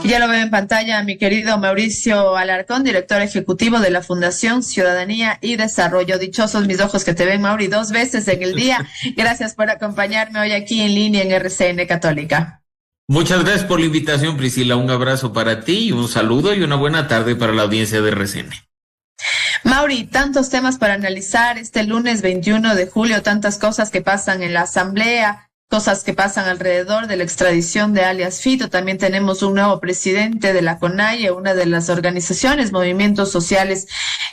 Ya lo veo en pantalla, mi querido Mauricio Alarcón, director ejecutivo de la Fundación Ciudadanía y Desarrollo. Dichosos mis ojos que te ven, Mauri, 2 veces en el día. Gracias por acompañarme hoy aquí en línea en RCN Católica. Muchas gracias por la invitación, Priscila. Un abrazo para ti, un saludo y una buena tarde para la audiencia de RCN. Mauri, tantos temas para analizar este lunes 21 de julio, tantas cosas que pasan en la Asamblea, cosas que pasan alrededor de la extradición de alias Fito. También tenemos un nuevo presidente de la CONAIE, una de las organizaciones, movimientos sociales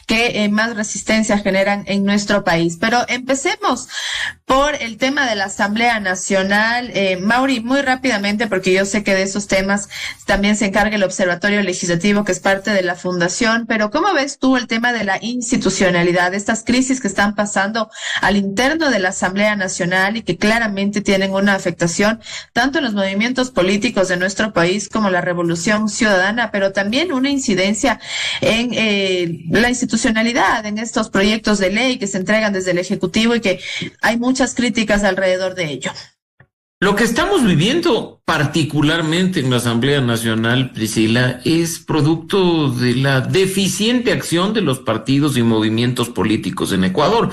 que más resistencia generan en nuestro país. Pero empecemos por el tema de la Asamblea Nacional. Mauri, muy rápidamente, porque yo sé que de esos temas también se encarga el Observatorio Legislativo, que es parte de la Fundación, pero ¿cómo ves tú el tema de la institucionalidad, estas crisis que están pasando al interno de la Asamblea Nacional y que claramente tienen una afectación tanto en los movimientos políticos de nuestro país como la Revolución Ciudadana, pero también una incidencia en la institucionalidad, en estos proyectos de ley que se entregan desde el Ejecutivo y que hay muchas críticas alrededor de ello? Lo que estamos viviendo particularmente en la Asamblea Nacional, Priscila, es producto de la deficiente acción de los partidos y movimientos políticos en Ecuador,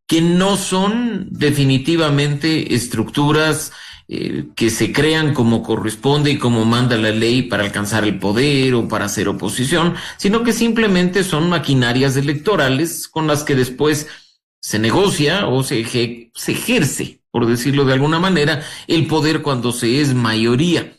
que no son definitivamente estructuras que se crean como corresponde y como manda la ley para alcanzar el poder o para hacer oposición, sino que simplemente son maquinarias electorales con las que después se negocia o se ejerce, por decirlo de alguna manera, el poder cuando se es mayoría.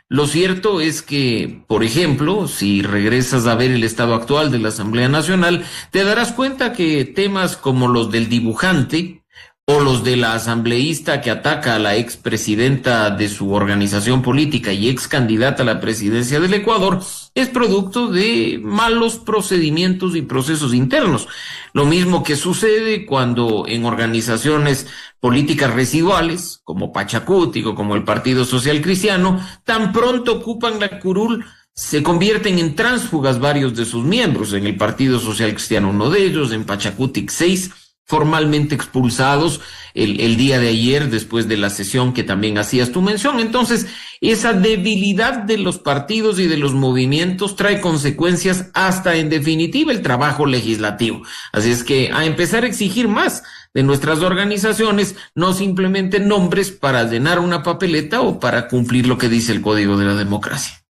Lo cierto es que, por ejemplo, si regresas a ver el estado actual de la Asamblea Nacional, te darás cuenta que temas como los del dibujante o los de la asambleísta que ataca a la expresidenta de su organización política y ex candidata a la presidencia del Ecuador es producto de malos procedimientos y procesos internos. Lo mismo que sucede cuando en organizaciones políticas residuales, como Pachacuti o como el Partido Social Cristiano, tan pronto ocupan la curul, se convierten en tránsfugas varios de sus miembros. En el Partido Social Cristiano uno de ellos, en Pachacuti 6, formalmente expulsados el día de ayer después de la sesión que también hacías tu mención. Entonces, esa debilidad de los partidos y de los movimientos trae consecuencias hasta en definitiva el trabajo legislativo. Así es que a empezar a exigir más de nuestras organizaciones, no simplemente nombres para llenar una papeleta o para cumplir lo que dice el Código de la Democracia.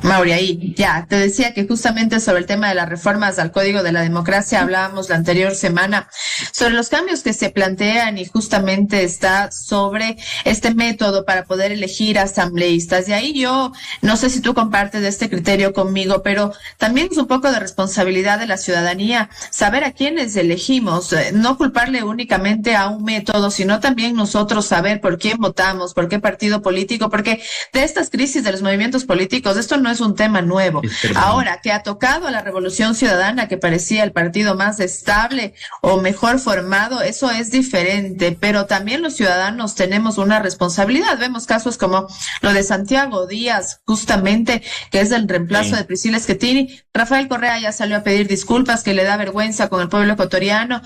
Mauri, ahí ya te decía que justamente sobre el tema de las reformas al Código de la Democracia hablábamos la anterior semana sobre los cambios que se plantean y justamente está sobre este método para poder elegir asambleístas. Y ahí yo no sé si tú compartes este criterio conmigo, pero también es un poco de responsabilidad de la ciudadanía saber a quiénes elegimos, no culparle únicamente a un método, sino también nosotros saber por quién votamos, por qué partido político, porque de estas crisis de los movimientos políticos, esto no es un tema nuevo. Ahora, que ha tocado a la Revolución Ciudadana, que parecía el partido más estable o mejor formado, eso es diferente, pero también los ciudadanos tenemos una responsabilidad. Vemos casos como lo de Santiago Díaz, justamente, que es el reemplazo de Priscila Schettini. Rafael Correa ya salió a pedir disculpas, que le da vergüenza con el pueblo ecuatoriano,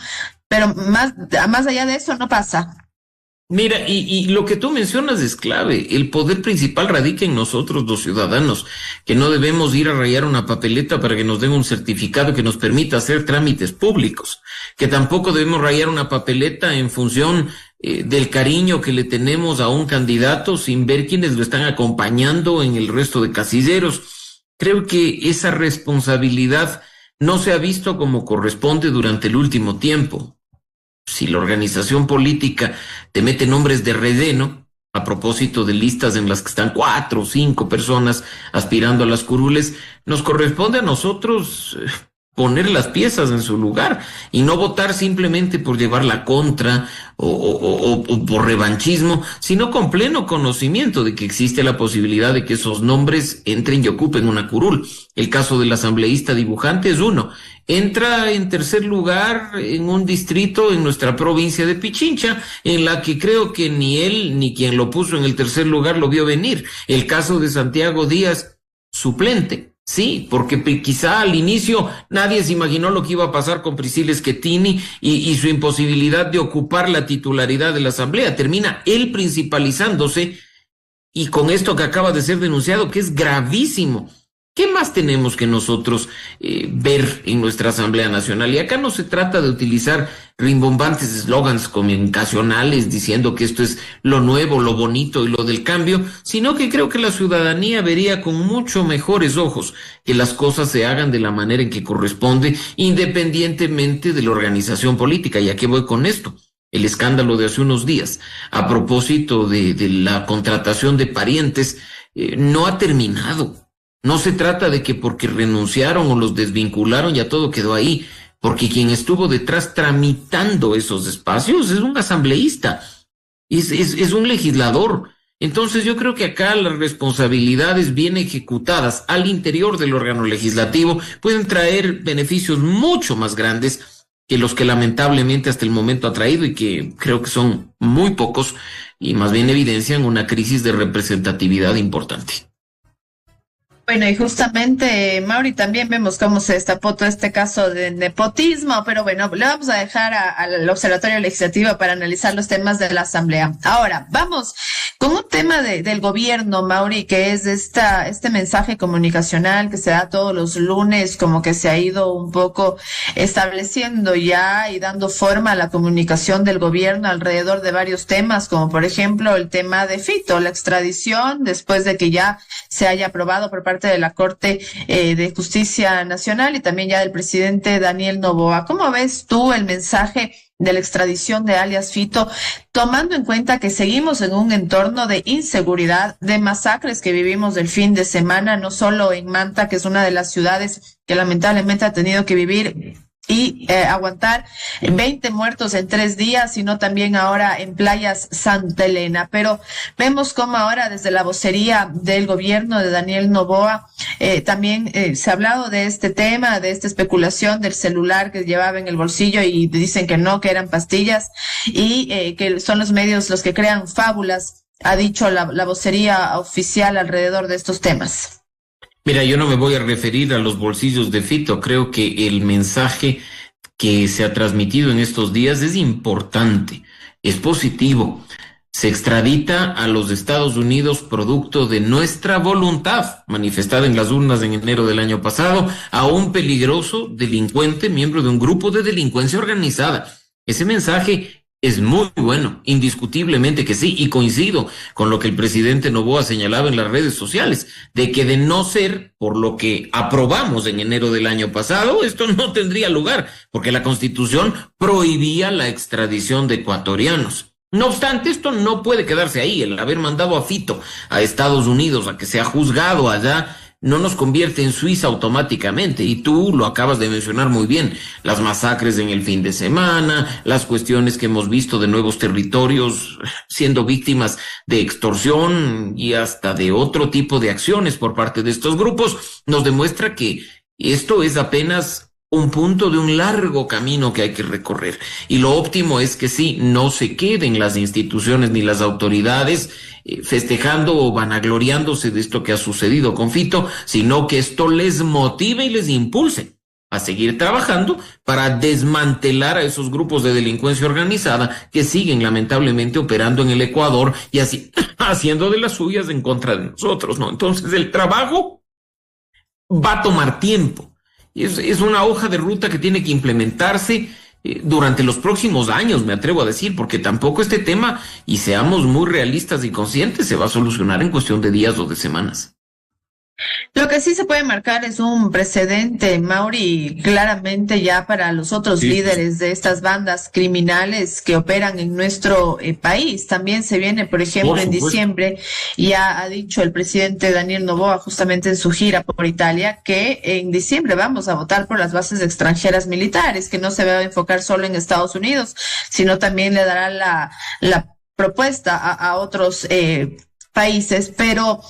pero más allá de eso no pasa. Mira, y lo que tú mencionas es clave. El poder principal radica en nosotros, los ciudadanos, que no debemos ir a rayar una papeleta para que nos den un certificado que nos permita hacer trámites públicos, que tampoco debemos rayar una papeleta en función del cariño que le tenemos a un candidato sin ver quiénes lo están acompañando en el resto de casilleros. Creo que esa responsabilidad no se ha visto como corresponde durante el último tiempo. Si la organización política te mete nombres de relleno, a propósito de listas en las que están 4 o 5 personas aspirando a las curules, nos corresponde a nosotros poner las piezas en su lugar y no votar simplemente por llevar la contra o por revanchismo, sino con pleno conocimiento de que existe la posibilidad de que esos nombres entren y ocupen una curul. El caso del asambleísta dibujante es uno. Entra en tercer lugar en un distrito en nuestra provincia de Pichincha, en la que creo que ni él ni quien lo puso en el tercer lugar lo vio venir. El caso de Santiago Díaz, suplente. Sí, porque quizá al inicio nadie se imaginó lo que iba a pasar con Priscilla Schettini y su imposibilidad de ocupar la titularidad de la Asamblea. Termina él principalizándose y con esto que acaba de ser denunciado, que es gravísimo. ¿Qué más tenemos que nosotros ver en nuestra Asamblea Nacional? Y acá no se trata de utilizar rimbombantes eslogans comunicacionales diciendo que esto es lo nuevo, lo bonito y lo del cambio, sino que creo que la ciudadanía vería con mucho mejores ojos que las cosas se hagan de la manera en que corresponde, independientemente de la organización política. ¿Y a qué voy con esto? El escándalo de hace unos días, a propósito de la contratación de parientes, no ha terminado. No se trata de que porque renunciaron o los desvincularon ya todo quedó ahí, porque quien estuvo detrás tramitando esos espacios es un asambleísta, es un legislador. Entonces yo creo que acá las responsabilidades bien ejecutadas al interior del órgano legislativo pueden traer beneficios mucho más grandes que los que lamentablemente hasta el momento ha traído y que creo que son muy pocos y más bien evidencian una crisis de representatividad importante. Bueno, y justamente, Mauri, también vemos cómo se destapó todo este caso de nepotismo, pero bueno, le vamos a dejar al Observatorio Legislativo para analizar los temas de la Asamblea. Ahora, vamos con un tema del gobierno, Mauri, que es este mensaje comunicacional que se da todos los lunes, como que se ha ido un poco estableciendo ya y dando forma a la comunicación del gobierno alrededor de varios temas, como por ejemplo el tema de Fito, la extradición, después de que ya se haya aprobado por parte de la Corte de Justicia Nacional y también ya del presidente Daniel Noboa. ¿Cómo ves tú el mensaje de la extradición de alias Fito, tomando en cuenta que seguimos en un entorno de inseguridad, de masacres que vivimos el fin de semana, no solo en Manta, que es una de las ciudades que lamentablemente ha tenido que vivir y aguantar 20 muertos en 3 días, sino también ahora en Playas Santa Elena? Pero vemos cómo ahora desde la vocería del gobierno de Daniel Noboa también se ha hablado de este tema, de esta especulación del celular que llevaba en el bolsillo y dicen que no, que eran pastillas y que son los medios los que crean fábulas, ha dicho la vocería oficial alrededor de estos temas. Mira, yo no me voy a referir a los bolsillos de Fito. Creo que el mensaje que se ha transmitido en estos días es importante, es positivo. Se extradita a los Estados Unidos producto de nuestra voluntad, manifestada en las urnas en enero del año pasado, a un peligroso delincuente, miembro de un grupo de delincuencia organizada. Ese mensaje es muy bueno, indiscutiblemente que sí, y coincido con lo que el presidente Noboa señalaba en las redes sociales, de que de no ser por lo que aprobamos en enero del año pasado, esto no tendría lugar, porque la Constitución prohibía la extradición de ecuatorianos. No obstante, esto no puede quedarse ahí. El haber mandado a Fito a Estados Unidos a que sea juzgado allá no nos convierte en Suiza automáticamente, y tú lo acabas de mencionar muy bien, las masacres en el fin de semana, las cuestiones que hemos visto de nuevos territorios siendo víctimas de extorsión y hasta de otro tipo de acciones por parte de estos grupos, nos demuestra que esto es apenas un punto de un largo camino que hay que recorrer. Y lo óptimo es que sí, no se queden las instituciones ni las autoridades festejando o vanagloriándose de esto que ha sucedido con Fito, sino que esto les motive y les impulse a seguir trabajando para desmantelar a esos grupos de delincuencia organizada que siguen lamentablemente operando en el Ecuador y así haciendo de las suyas en contra de nosotros, ¿no? Entonces el trabajo va a tomar tiempo. Es una hoja de ruta que tiene que implementarse durante los próximos años, me atrevo a decir, porque tampoco este tema, y seamos muy realistas y conscientes, se va a solucionar en cuestión de días o de semanas. Lo que sí se puede marcar es un precedente, Mauri, claramente ya para los otros líderes de estas bandas criminales que operan en nuestro país. También se viene, por ejemplo, en diciembre, ya ha dicho el presidente Daniel Noboa justamente en su gira por Italia, que en diciembre vamos a votar por las bases extranjeras militares, que no se va a enfocar solo en Estados Unidos, sino también le dará la propuesta a otros países, pero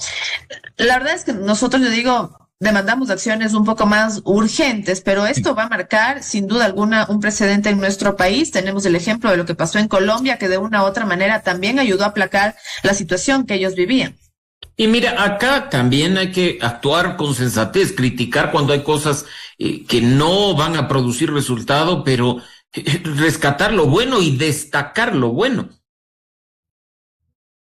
la verdad es que nosotros, yo digo, demandamos acciones un poco más urgentes, pero esto va a marcar sin duda alguna un precedente en nuestro país. Tenemos el ejemplo de lo que pasó en Colombia, que de una u otra manera también ayudó a aplacar la situación que ellos vivían. Y mira, acá también hay que actuar con sensatez, criticar cuando hay cosas que no van a producir resultado, pero rescatar lo bueno y destacar lo bueno.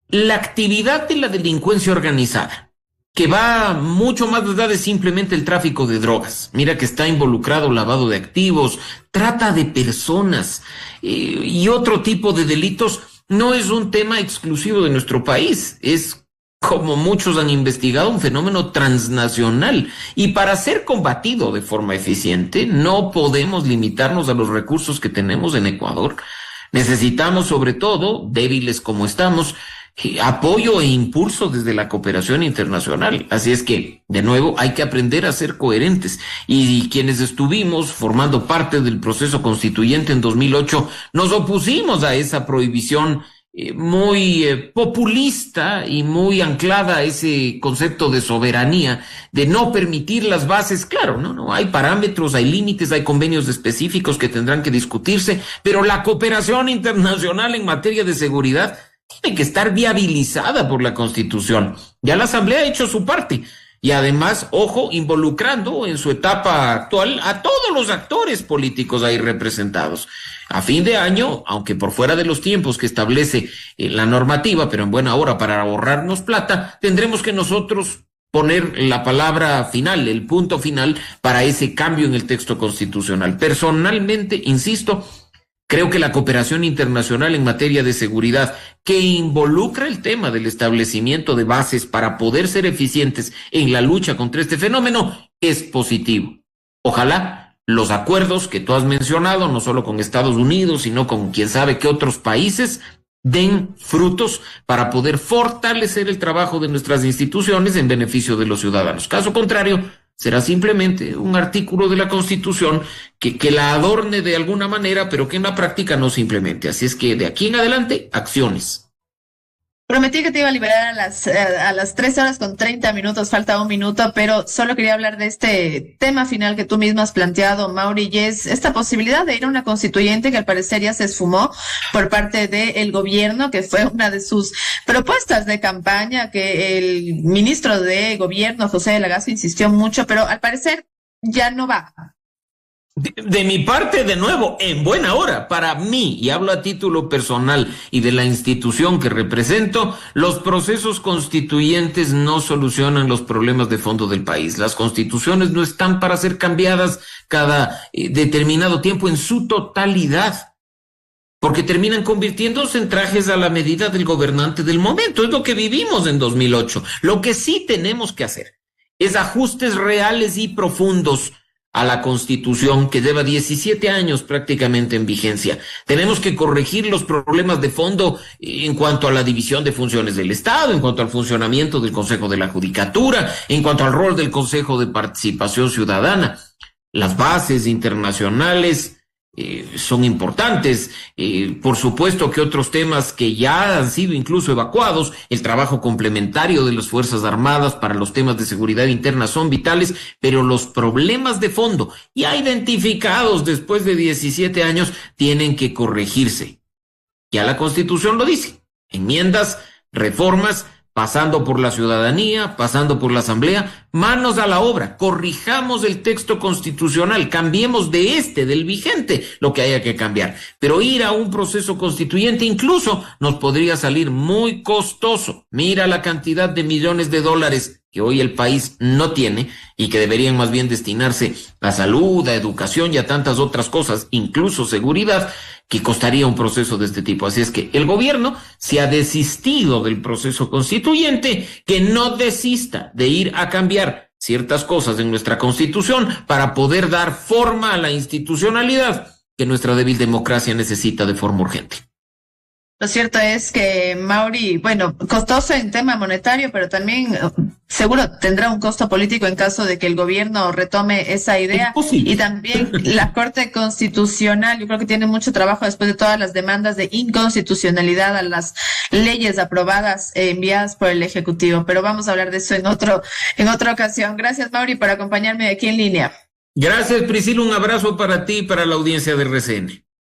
La actividad de la delincuencia organizada, que va mucho más allá de simplemente el tráfico de drogas. Mira que está involucrado lavado de activos, trata de personas y otro tipo de delitos. No es un tema exclusivo de nuestro país, es, como muchos han investigado, un fenómeno transnacional. Y para ser combatido de forma eficiente, no podemos limitarnos a los recursos que tenemos en Ecuador. Necesitamos, sobre todo, débiles como estamos, apoyo e impulso desde la cooperación internacional. Así es que, de nuevo, hay que aprender a ser coherentes. Y quienes estuvimos formando parte del proceso constituyente en 2008, nos opusimos a esa prohibición muy populista y muy anclada a ese concepto de soberanía, de no permitir las bases. Claro, no, hay parámetros, hay límites, hay convenios específicos que tendrán que discutirse, pero la cooperación internacional en materia de seguridad tiene que estar viabilizada por la Constitución. Ya la Asamblea ha hecho su parte. Y además, ojo, involucrando en su etapa actual a todos los actores políticos ahí representados. A fin de año, aunque por fuera de los tiempos que establece la normativa, pero en buena hora para ahorrarnos plata, tendremos que nosotros poner la palabra final, el punto final para ese cambio en el texto constitucional. Personalmente, insisto, creo que la cooperación internacional en materia de seguridad, que involucra el tema del establecimiento de bases para poder ser eficientes en la lucha contra este fenómeno, es positivo. Ojalá los acuerdos que tú has mencionado, no solo con Estados Unidos, sino con quién sabe qué otros países, den frutos para poder fortalecer el trabajo de nuestras instituciones en beneficio de los ciudadanos. Caso contrario, será simplemente un artículo de la Constitución que la adorne de alguna manera, pero que en la práctica no se implemente. Así es que de aquí en adelante, acciones. Prometí que te iba a liberar a las 3:30, falta un minuto, pero solo quería hablar de este tema final que tú mismo has planteado, Mauri, y es esta posibilidad de ir a una constituyente que al parecer ya se esfumó por parte del gobierno, que fue una de sus propuestas de campaña, que el ministro de gobierno, José de la Gaza, insistió mucho, pero al parecer ya no va. De mi parte, de nuevo, en buena hora, para mí, y hablo a título personal y de la institución que represento, los procesos constituyentes no solucionan los problemas de fondo del país. Las constituciones no están para ser cambiadas cada determinado tiempo en su totalidad, porque terminan convirtiéndose en trajes a la medida del gobernante del momento. Es lo que vivimos en 2008. Lo que sí tenemos que hacer es ajustes reales y profundos a la Constitución, que lleva 17 años prácticamente en vigencia. Tenemos que corregir los problemas de fondo en cuanto a la división de funciones del Estado, en cuanto al funcionamiento del Consejo de la Judicatura, en cuanto al rol del Consejo de Participación Ciudadana. Las bases internacionales son importantes. Por supuesto que otros temas que ya han sido incluso evacuados, el trabajo complementario de las Fuerzas Armadas para los temas de seguridad interna son vitales, pero los problemas de fondo, ya identificados después de 17 años, tienen que corregirse. Ya la Constitución lo dice. Enmiendas, reformas, pasando por la ciudadanía, pasando por la Asamblea, manos a la obra, corrijamos el texto constitucional, cambiemos del vigente, lo que haya que cambiar. Pero ir a un proceso constituyente incluso nos podría salir muy costoso. Mira la cantidad de millones de dólares que hoy el país no tiene y que deberían más bien destinarse a salud, a educación y a tantas otras cosas, incluso seguridad, que costaría un proceso de este tipo. Así es que el gobierno se ha desistido del proceso constituyente, que no desista de ir a cambiar ciertas cosas en nuestra Constitución para poder dar forma a la institucionalidad que nuestra débil democracia necesita de forma urgente. Lo cierto es que, Mauri, bueno, costoso en tema monetario, pero también seguro tendrá un costo político en caso de que el gobierno retome esa idea. Y también la Corte Constitucional, yo creo que tiene mucho trabajo después de todas las demandas de inconstitucionalidad a las leyes aprobadas, enviadas por el Ejecutivo. Pero vamos a hablar de eso en otra ocasión. Gracias, Mauri, por acompañarme aquí en línea. Gracias, Priscila. Un abrazo para ti y para la audiencia de RCN.